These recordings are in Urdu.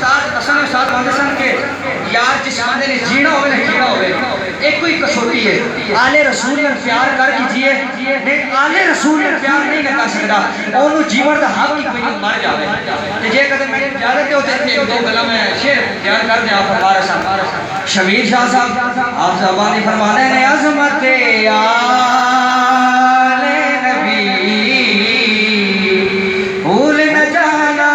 استاد آتے سن کہ یار جس بندے نے جینا ہوئے نہ جینا ہوئے ایک کوئی کسوٹی ہے آل رسول نے پیار کر کیجئے نہیں آل رسول نے پیار نہیں کر سکتا انہوں جیون دا حق کی کوئی مر جاوے کہ جے کہتے میں اجازت ہوتے تھے دو گلا میں شعر بیان کر دیں آپ ہمارا صاحب شبیر شاہ صاحب آپ زبانی فرمانے نے عظمت آل نبی بھول نہ جانا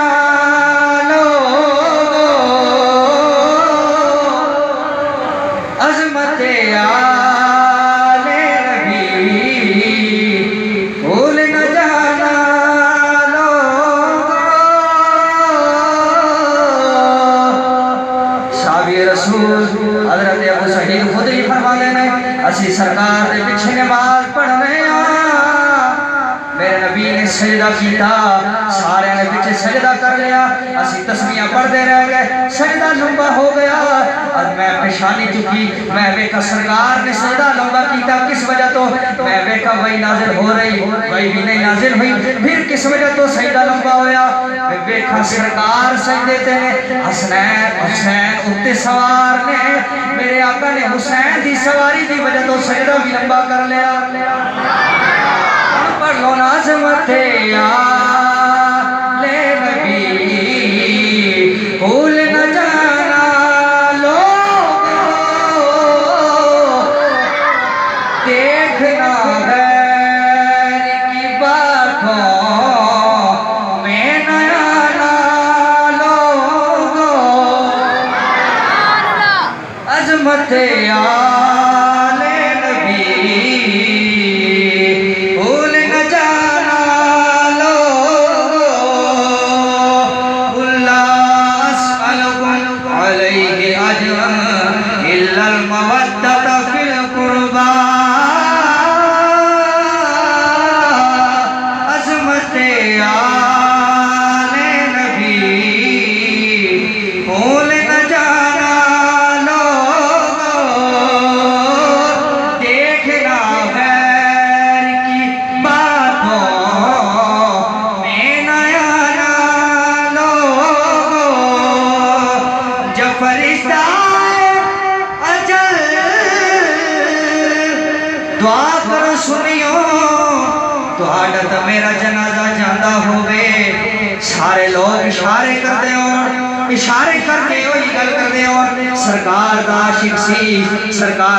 عظمت آل نبی بھول نہ جانا صحابی رسول حضرت ابو سعید خدری فرمانے نے اسی سرکار دے پیچھے نماز پڑھ رہے ہیں میرے نبی نے سجدہ کیتا سارے نے پیچھے سجدہ کر لیا اسی تسمیہ پڑھتے رہ گئے سجدہ لمبا ہو گیا اور میں پیشانی چکی میں ویکھا سرکار نے سجدہ لمبا کیتا کس وجہ تو میں ویکھا وہی نازل ہو رہی وہی بھی نہیں نازل ہوئی پھر کس وجہ تو سجدہ لمبا ہویا میں ویکھا سرکار سجدے تے حسنین حسین اتے سوار نے میرے آقا نے حسین دی سواری دی وجہ تو سجدہ بھی لمبا کر لیا پڑھ لو عظمت آل نبی بھول نہ جانا لوگوں دیکھنا غیر کی باتوں میں نہ آنا لوگوں عظمت آل نبی دعا کرو سنیو تہاڈا تے میرا جنازہ جاندا ہووے سارے لوگ اشارے کردے ہون اشارے کر کے وہی گل کردے ہون سرکار دا عاشق سی سرکار